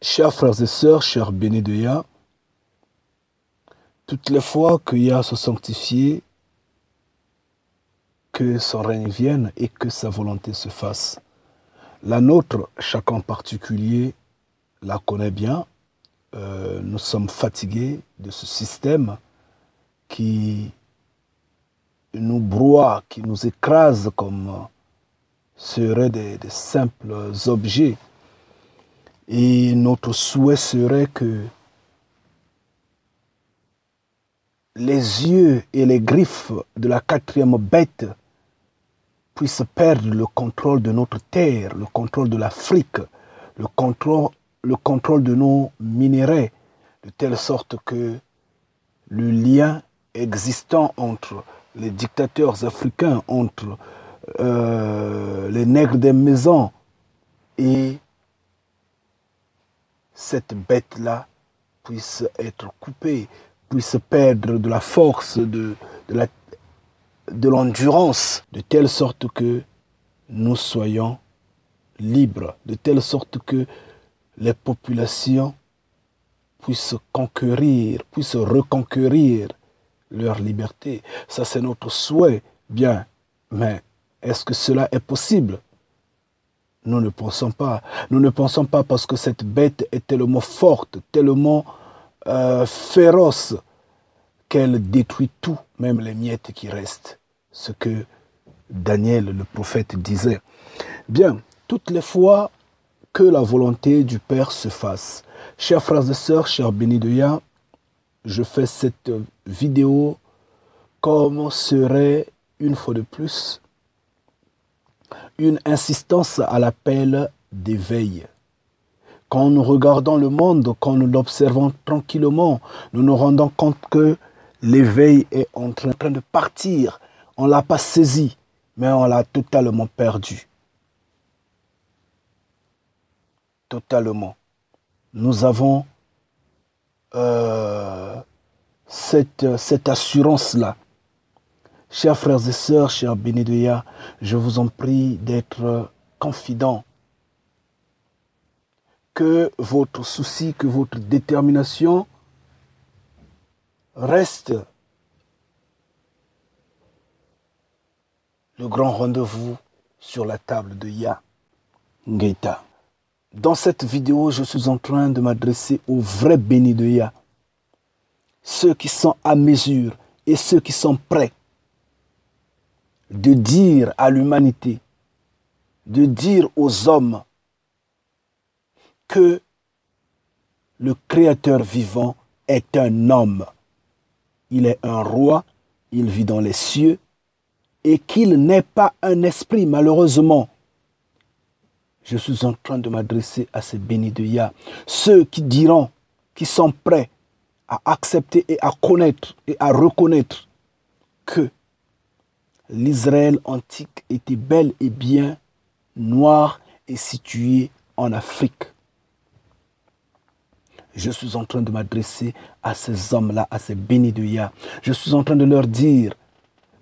Chers frères et sœurs, chers bénis de Yah, toutes les fois que Yah se sanctifie, que son règne vienne et que sa volonté se fasse. La nôtre, chacun en particulier, la connaît bien. Nous sommes fatigués de ce système qui nous broie, qui nous écrase comme seraient des simples objets. Et notre souhait serait que les yeux et les griffes de la quatrième bête puissent perdre le contrôle de notre terre, le contrôle de l'Afrique, le contrôle de nos minéraux, de telle sorte que le lien existant entre les dictateurs africains, entre les nègres des maisons et cette bête-là puisse être coupée, puisse perdre de la force, de l'endurance, de telle sorte que nous soyons libres, de telle sorte que les populations puissent conquérir, puissent reconquérir leur liberté. Ça, c'est notre souhait, bien, mais est-ce que cela est possible? Nous ne pensons pas. Nous ne pensons pas parce que cette bête est tellement forte, tellement féroce, qu'elle détruit tout, même les miettes qui restent. Ce que Daniel, le prophète, disait. Bien, toutes les fois que la volonté du Père se fasse. Chers frères et sœurs, chers bénis de Yah, je fais cette vidéo comme serait, une fois de plus, une insistance à l'appel d'éveil. Quand nous regardons le monde, quand nous l'observons tranquillement, nous nous rendons compte que l'éveil est en train de partir. On ne l'a pas saisi, mais on l'a totalement perdu. Totalement. Nous avons cette assurance-là. Chers frères et sœurs, chers bénis de Yah, je vous en prie d'être confidents. Que votre souci, que votre détermination reste le grand rendez-vous sur la table de Yah Ngeta. Dans cette vidéo, je suis en train de m'adresser aux vrais bénis de Yah, ceux qui sont à mesure et ceux qui sont prêts de dire à l'humanité, de dire aux hommes que le Créateur vivant est un homme. Il est un roi, il vit dans les cieux et qu'il n'est pas un esprit, malheureusement. Je suis en train de m'adresser à ces bénis de Yah, ceux qui diront, qui sont prêts à accepter et à connaître et à reconnaître que l'Israël antique était bel et bien noir et situé en Afrique. Je suis en train de m'adresser à ces hommes-là, à ces bénis de Yah. Je suis en train de leur dire,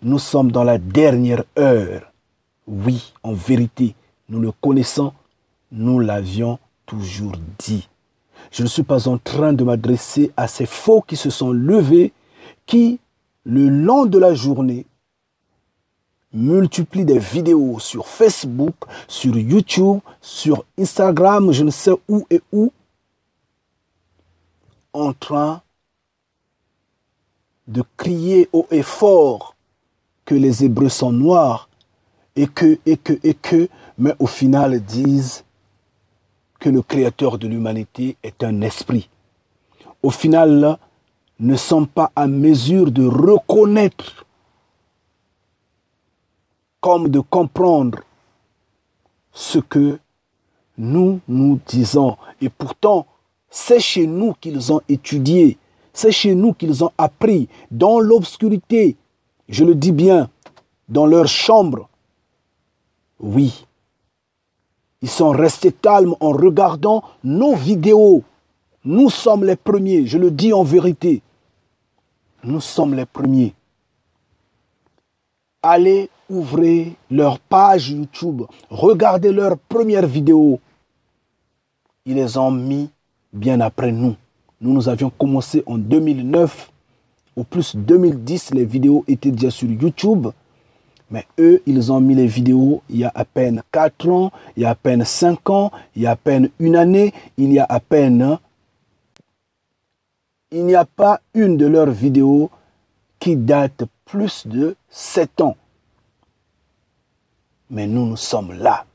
nous sommes dans la dernière heure. Oui, en vérité, nous le connaissons, nous l'avions toujours dit. Je ne suis pas en train de m'adresser à ces faux qui se sont levés, qui, le long de la journée, multiplient des vidéos sur Facebook, sur YouTube, sur Instagram, je ne sais où et où, en train de crier haut et fort que les Hébreux sont noirs et que, mais au final disent que le Créateur de l'humanité est un esprit. Au final, ne sont pas à mesure de reconnaître comme de comprendre ce que nous disons. Et pourtant, c'est chez nous qu'ils ont étudié, c'est chez nous qu'ils ont appris, dans l'obscurité, je le dis bien, dans leur chambre. Oui, ils sont restés calmes en regardant nos vidéos. Nous sommes les premiers, je le dis en vérité. Nous sommes les premiers. Allez ouvrir leur page YouTube, regardez leurs premières vidéos. Ils les ont mis bien après nous. Nous avions commencé en 2009, au plus 2010, les vidéos étaient déjà sur YouTube. Mais eux, ils ont mis les vidéos il y a à peine 4 ans, il y a à peine 5 ans, il y a à peine une année, il y a à peine... Il n'y a pas une de leurs vidéos qui date plus de 7 ans. Mais nous sommes là.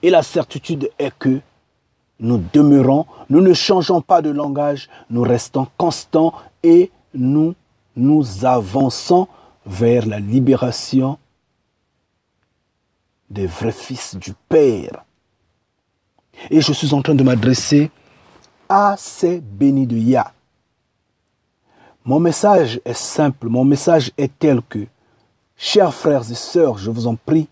Et la certitude est que nous demeurons, nous ne changeons pas de langage, nous restons constants et nous avançons vers la libération des vrais fils du Père. Et je suis en train de m'adresser à ces bénis de Yah. Mon message est simple, mon message est tel que, chers frères et sœurs, je vous en prie,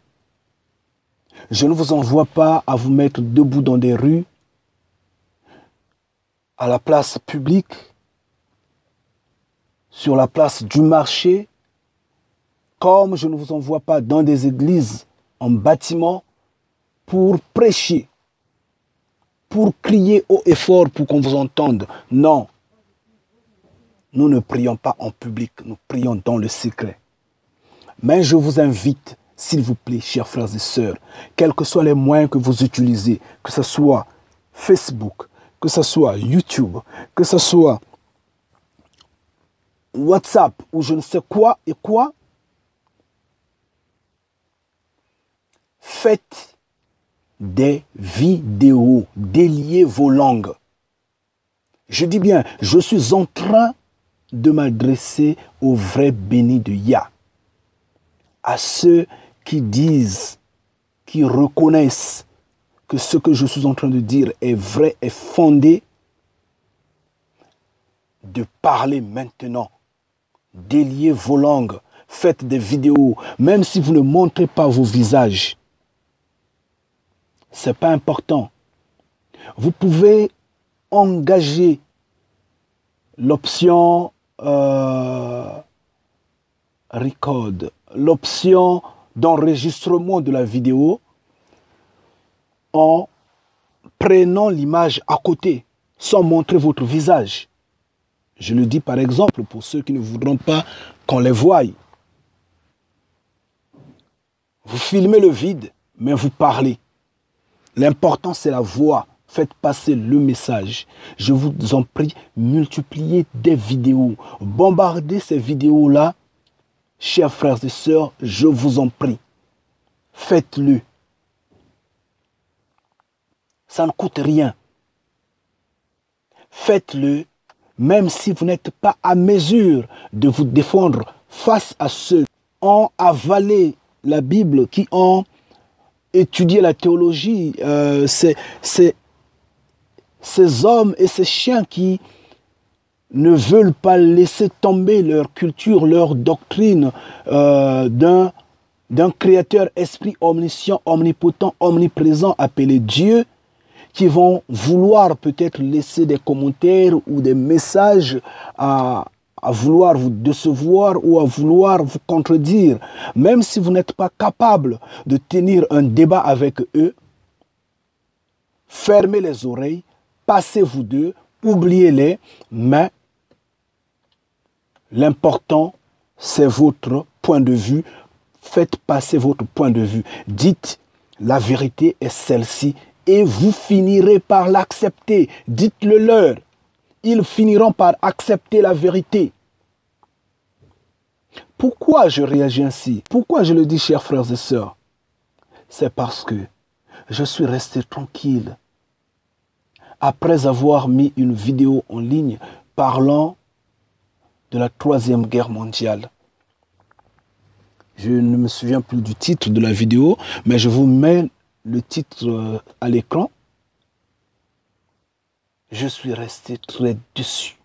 je ne vous envoie pas à vous mettre debout dans des rues, à la place publique, sur la place du marché, comme je ne vous envoie pas dans des églises, en bâtiment, pour prêcher, pour crier haut et fort pour qu'on vous entende. Non. Nous ne prions pas en public, nous prions dans le secret. Mais je vous invite, s'il vous plaît, chers frères et sœurs, quels que soient les moyens que vous utilisez, que ce soit Facebook, que ce soit YouTube, que ce soit WhatsApp ou je ne sais quoi et quoi, faites des vidéos, déliez vos langues. Je dis bien, je suis en train de m'adresser aux vrais bénis de Yah, à ceux qui disent, qui reconnaissent que ce que je suis en train de dire est vrai et fondé, de parler maintenant. Déliez vos langues, faites des vidéos, même si vous ne montrez pas vos visages. Ce n'est pas important. Vous pouvez engager l'option record, l'option d'enregistrement de la vidéo en prenant l'image à côté, sans montrer votre visage. Je le dis par exemple pour ceux qui ne voudront pas qu'on les voie. Vous filmez le vide, mais vous parlez. L'important, c'est la voix. Faites passer le message. Je vous en prie, multipliez des vidéos. Bombardez ces vidéos-là. Chers frères et sœurs, je vous en prie. Faites-le. Ça ne coûte rien. Faites-le, même si vous n'êtes pas à mesure de vous défendre face à ceux qui ont avalé la Bible, qui ont étudier la théologie, ces hommes et ces chiens qui ne veulent pas laisser tomber leur culture, leur doctrine d'un créateur esprit omniscient, omnipotent, omniprésent appelé Dieu, qui vont vouloir peut-être laisser des commentaires ou des messages à vouloir vous décevoir ou à vouloir vous contredire. Même si vous n'êtes pas capable de tenir un débat avec eux, fermez les oreilles, passez-vous d'eux, oubliez-les, mais l'important, c'est votre point de vue. Faites passer votre point de vue. Dites, la vérité est celle-ci et vous finirez par l'accepter. Dites-le leur. Ils finiront par accepter la vérité. Pourquoi je réagis ainsi? Pourquoi je le dis, chers frères et sœurs? C'est parce que je suis resté tranquille. Après avoir mis une vidéo en ligne parlant de la Troisième Guerre mondiale. Je ne me souviens plus du titre de la vidéo, mais je vous mets le titre à l'écran. Je suis resté très déçu.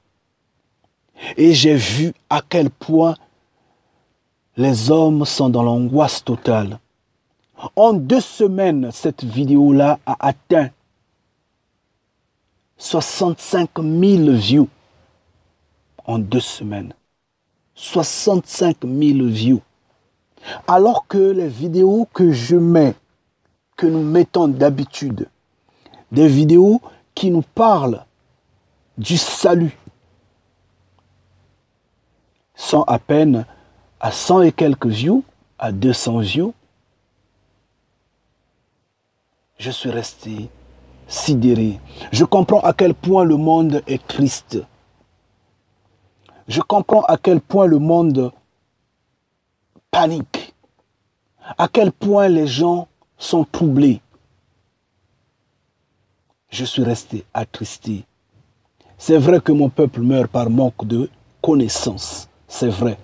Et j'ai vu à quel point les hommes sont dans l'angoisse totale. En 2 semaines, cette vidéo-là a atteint 65 000 views. En 2 semaines. 65 000 views. Alors que les vidéos que je mets, que nous mettons d'habitude, des vidéos qui nous parle du salut sont à peine à 100 et quelques views, à 200 views. Je suis resté sidéré. Je comprends à quel point le monde est triste. Je comprends à quel point le monde panique. À quel point les gens sont troublés. Je suis resté attristé. C'est vrai que mon peuple meurt par manque de connaissances. C'est vrai.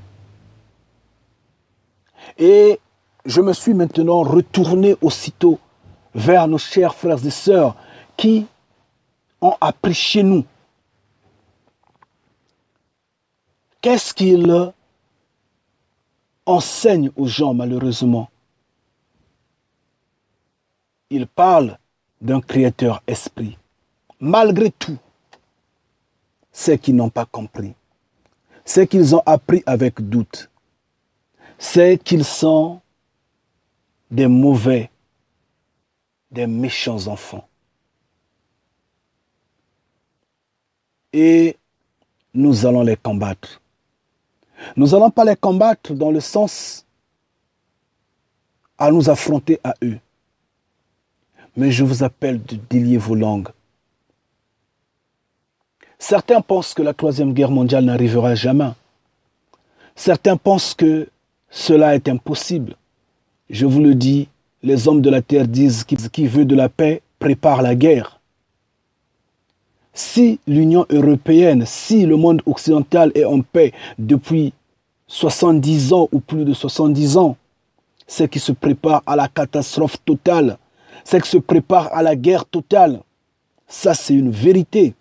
Et je me suis maintenant retourné aussitôt vers nos chers frères et sœurs qui ont appris chez nous. Qu'est-ce qu'ils enseignent aux gens, malheureusement? Ils parlent d'un créateur esprit. Malgré tout, c'est qu'ils n'ont pas compris. C'est qu'ils ont appris avec doute. C'est qu'ils sont des mauvais, des méchants enfants. Et nous allons les combattre. Nous n'allons pas les combattre dans le sens à nous affronter à eux. Mais je vous appelle de délier vos langues. Certains pensent que la Troisième Guerre mondiale n'arrivera jamais. Certains pensent que cela est impossible. Je vous le dis, les hommes de la terre disent qui veut de la paix prépare la guerre. Si l'Union européenne, si le monde occidental est en paix depuis 70 ans ou plus de 70 ans, c'est qu'il se prépare à la catastrophe totale. C'est qu'il se prépare à la guerre totale. Ça, c'est une vérité.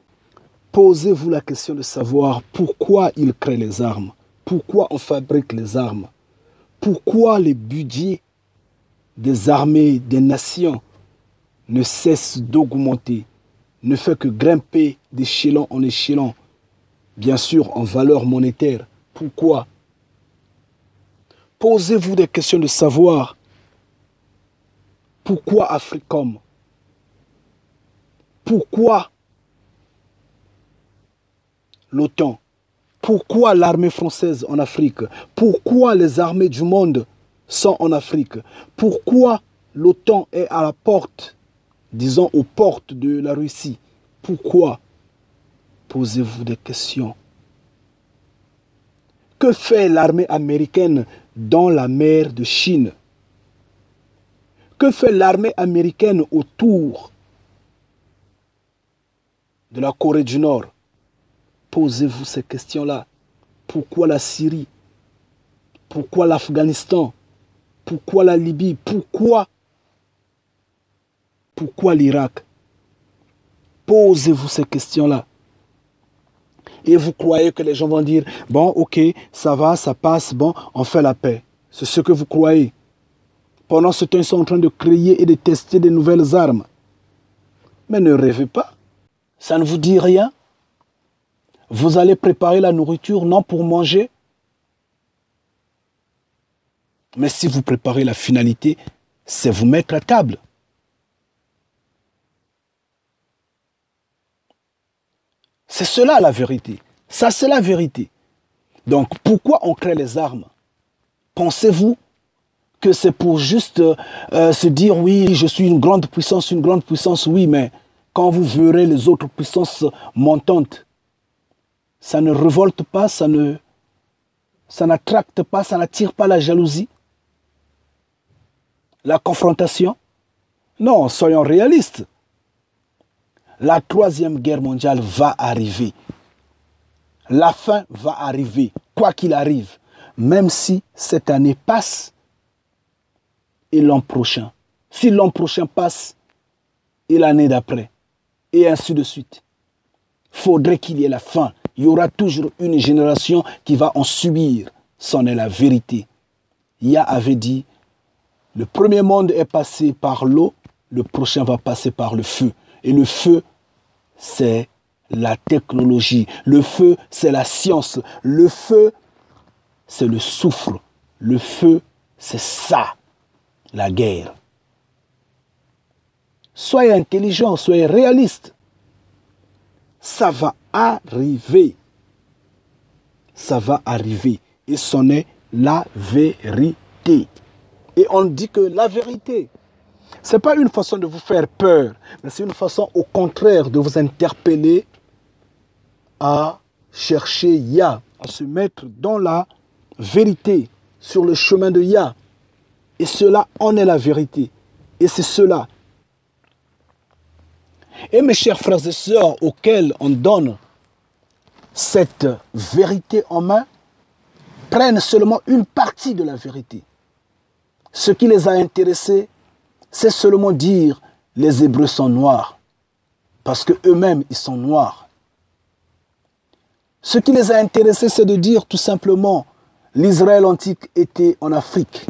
Posez-vous la question de savoir pourquoi ils créent les armes. Pourquoi on fabrique les armes? Pourquoi les budgets des armées des nations ne cessent d'augmenter, ne fait que grimper d'échelon en échelon, bien sûr en valeur monétaire? Pourquoi? Posez-vous des questions de savoir pourquoi Africom? Pourquoi l'OTAN? Pourquoi l'armée française en Afrique? Pourquoi les armées du monde sont en Afrique? Pourquoi l'OTAN est à la porte, disons aux portes de la Russie? Pourquoi? Posez-vous des questions. Que fait l'armée américaine dans la mer de Chine? Que fait l'armée américaine autour de la Corée du Nord? Posez-vous ces questions-là. Pourquoi la Syrie? Pourquoi l'Afghanistan? Pourquoi la Libye? Pourquoi l'Irak? Posez-vous ces questions-là. Et vous croyez que les gens vont dire, bon, ok, ça va, ça passe, bon, on fait la paix. C'est ce que vous croyez. Pendant ce temps, ils sont en train de créer et de tester de nouvelles armes. Mais ne rêvez pas. Ça ne vous dit rien. Vous allez préparer la nourriture, non pour manger, mais si vous préparez la finalité, c'est vous mettre à table. C'est cela la vérité. Ça, c'est la vérité. Donc, pourquoi on crée les armes? Pensez-vous que c'est pour juste se dire, oui, je suis une grande puissance, oui, mais quand vous verrez les autres puissances montantes, ça ne révolte pas, ça n'attracte pas, ça n'attire pas la jalousie, la confrontation? Non, soyons réalistes. La Troisième Guerre mondiale va arriver. La fin va arriver, quoi qu'il arrive. Même si cette année passe et l'an prochain. Si l'an prochain passe et l'année d'après. Et ainsi de suite. Faudrait qu'il y ait la fin. Il y aura toujours une génération qui va en subir. C'en est la vérité. Yah avait dit, le premier monde est passé par l'eau, le prochain va passer par le feu. Et le feu, c'est la technologie. Le feu, c'est la science. Le feu, c'est le soufre. Le feu, c'est ça, la guerre. Soyez intelligents, soyez réalistes. Ça va arriver. Ça va arriver. Et c'en est la vérité. Et on dit que la vérité, ce n'est pas une façon de vous faire peur, mais c'est une façon au contraire de vous interpeller à chercher Yah, à se mettre dans la vérité, sur le chemin de Yah. Et cela en est la vérité. Et c'est cela. Et mes chers frères et sœurs auxquels on donne cette vérité en main, prennent seulement une partie de la vérité. Ce qui les a intéressés, c'est seulement dire les Hébreux sont noirs, parce qu'eux-mêmes, ils sont noirs. Ce qui les a intéressés, c'est de dire tout simplement l'Israël antique était en Afrique,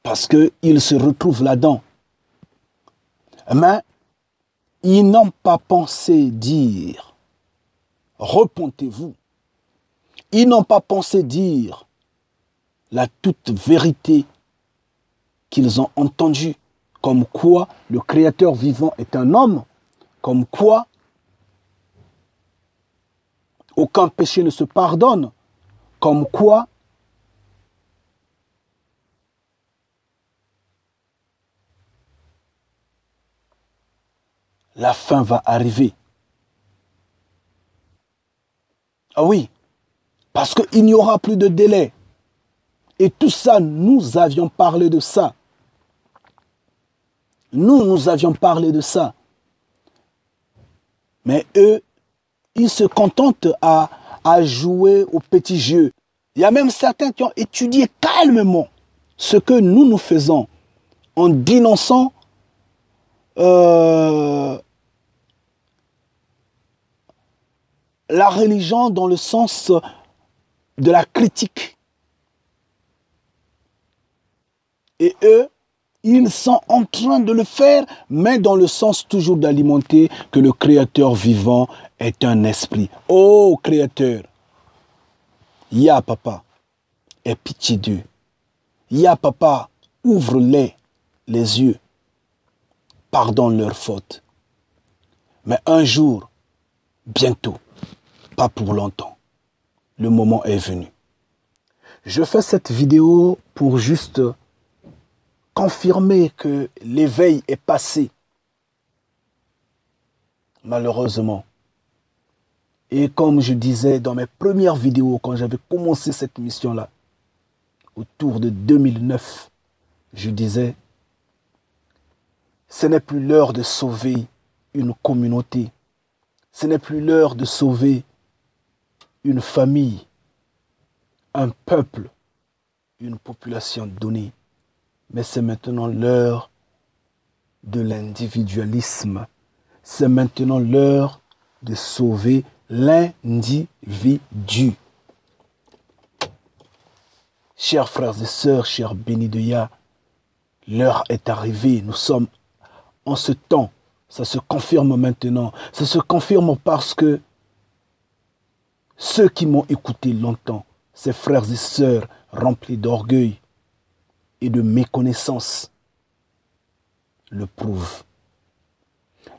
parce qu'ils se retrouvent là-dedans. Mais ils n'ont pas pensé dire repentez-vous. Ils n'ont pas pensé dire la toute vérité qu'ils ont entendue, comme quoi le Créateur vivant est un homme, comme quoi aucun péché ne se pardonne, comme quoi la fin va arriver. Ah oui, parce qu'il n'y aura plus de délai. Et tout ça, nous avions parlé de ça. Nous avions parlé de ça. Mais eux, ils se contentent à jouer au petit jeu. Il y a même certains qui ont étudié calmement ce que nous faisons en dénonçant la religion dans le sens de la critique. Et eux, ils sont en train de le faire, mais dans le sens toujours d'alimenter que le Créateur vivant est un esprit. Oh Créateur, Yah Papa, aie pitié d'eux. Yah Papa, ouvre-les les yeux. Pardonne leurs fautes. Mais un jour, bientôt, pas pour longtemps, le moment est venu. Je fais cette vidéo pour juste confirmer que l'éveil est passé. Malheureusement. Et comme je disais dans mes premières vidéos, quand j'avais commencé cette mission-là, autour de 2009, je disais, ce n'est plus l'heure de sauver une communauté. Ce n'est plus l'heure de sauver une famille, un peuple, une population donnée. Mais c'est maintenant l'heure de l'individualisme. C'est maintenant l'heure de sauver l'individu. Chers frères et sœurs, chers bénis de Yah, l'heure est arrivée. Nous sommes en ce temps. Ça se confirme maintenant. Ça se confirme parce que ceux qui m'ont écouté longtemps, ces frères et sœurs remplis d'orgueil et de méconnaissance, le prouvent.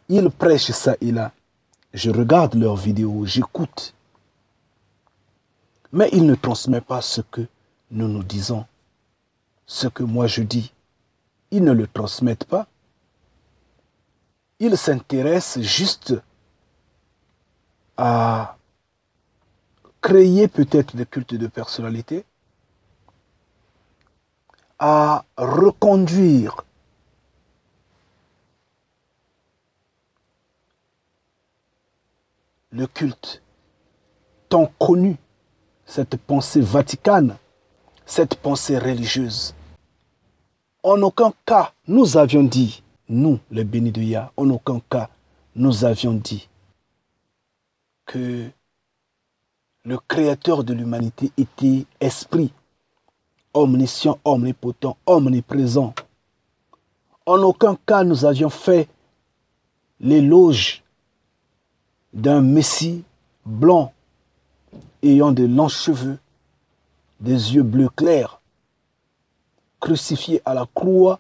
Ils prêchent ça et là. Je regarde leurs vidéos, j'écoute. Mais ils ne transmettent pas ce que nous disons, ce que moi je dis. Ils ne le transmettent pas. Ils s'intéressent juste à créer peut-être des cultes de personnalité, à reconduire le culte tant connu, cette pensée vaticane, cette pensée religieuse. En aucun cas, nous avions dit, nous, les bénis de Yah, en aucun cas, nous avions dit que le créateur de l'humanité était esprit, omniscient, omnipotent, omniprésent. En aucun cas, nous avions fait l'éloge d'un Messie blanc, ayant de longs cheveux, des yeux bleus clairs, crucifié à la croix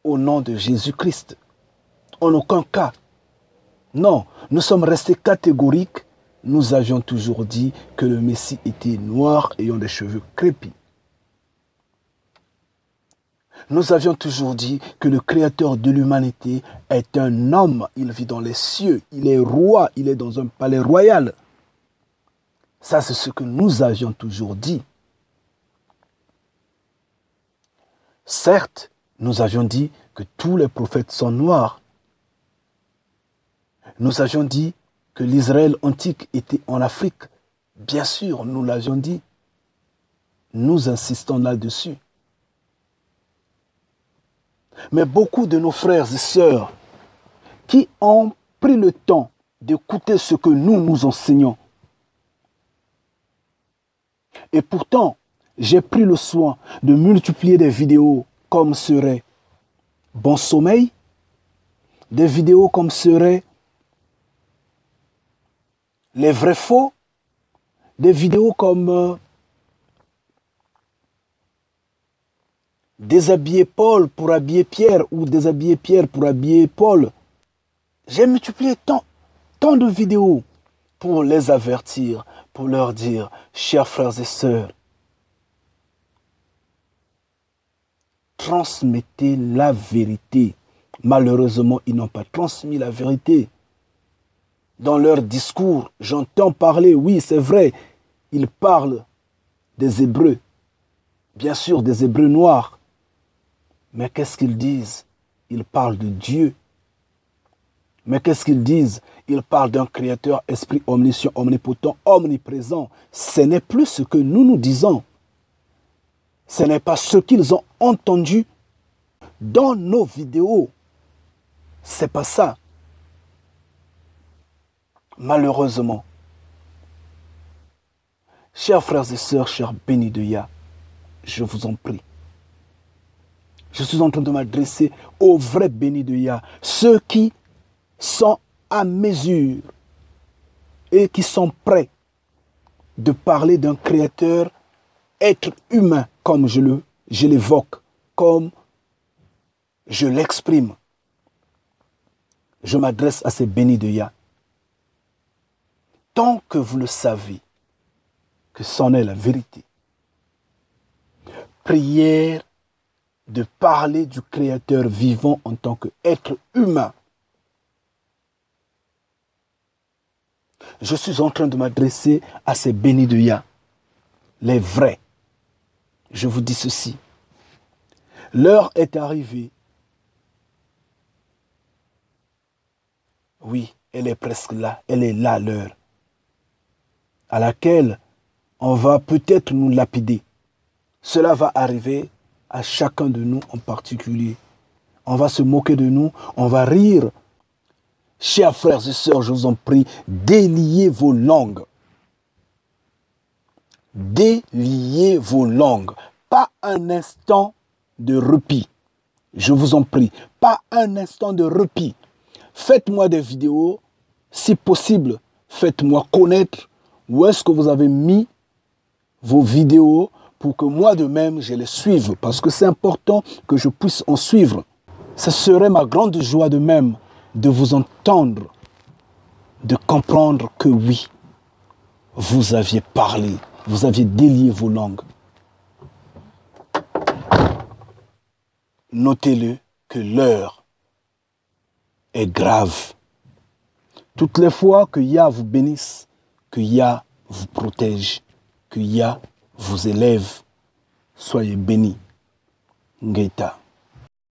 au nom de Jésus-Christ. En aucun cas. Non, nous sommes restés catégoriques. Nous avions toujours dit que le Messie était noir, ayant des cheveux crépus. Nous avions toujours dit que le créateur de l'humanité est un homme. Il vit dans les cieux. Il est roi. Il est dans un palais royal. Ça, c'est ce que nous avions toujours dit. Certes, nous avions dit que tous les prophètes sont noirs. Nous avions dit que l'Israël antique était en Afrique. Bien sûr, nous l'avions dit. Nous insistons là-dessus. Mais beaucoup de nos frères et sœurs qui ont pris le temps d'écouter ce que nous enseignons, et pourtant, j'ai pris le soin de multiplier des vidéos comme serait Bon Sommeil, des vidéos comme serait Les Vrais Faux, des vidéos comme Déshabiller Paul pour habiller Pierre ou Déshabiller Pierre pour habiller Paul. J'ai multiplié tant de vidéos pour les avertir, pour leur dire, chers frères et sœurs, transmettez la vérité. Malheureusement, ils n'ont pas transmis la vérité. Dans leur discours, j'entends parler, oui, c'est vrai, ils parlent des Hébreux, bien sûr des Hébreux noirs. Mais qu'est-ce qu'ils disent? Ils parlent de Dieu. Mais qu'est-ce qu'ils disent? Ils parlent d'un créateur, esprit omniscient, omnipotent, omniprésent. Ce n'est plus ce que nous disons. Ce n'est pas ce qu'ils ont entendu dans nos vidéos. C'est pas ça. Malheureusement. Chers frères et sœurs, chers bénis de Yah, je vous en prie. Je suis en train de m'adresser aux vrais bénis de Yah, ceux qui sont à mesure et qui sont prêts de parler d'un créateur, être humain, comme je l'évoque, comme je l'exprime. Je m'adresse à ces bénis de Yah. Tant que vous le savez, que c'en est la vérité. Prière de parler du Créateur vivant en tant qu'être humain. Je suis en train de m'adresser à ces bénis de Yah, les vrais. Je vous dis ceci. L'heure est arrivée. Oui, elle est presque là. Elle est là, l'heure. À laquelle on va peut-être nous lapider. Cela va arriver à chacun de nous en particulier. On va se moquer de nous, on va rire. Chers frères et sœurs, je vous en prie, déliez vos langues. Déliez vos langues. Pas un instant de répit. Je vous en prie, pas un instant de répit. Faites-moi des vidéos, si possible, faites-moi connaître où est-ce que vous avez mis vos vidéos pour que moi de même je les suive, parce que c'est important que je puisse en suivre. Ce serait ma grande joie de même de vous entendre, de comprendre que oui, vous aviez parlé, vous aviez délié vos langues. Notez-le que l'heure est grave. Toutes les fois que Yah vous bénisse, que Yah vous protège, que Yah vous élève, soyez bénis. Ngeta.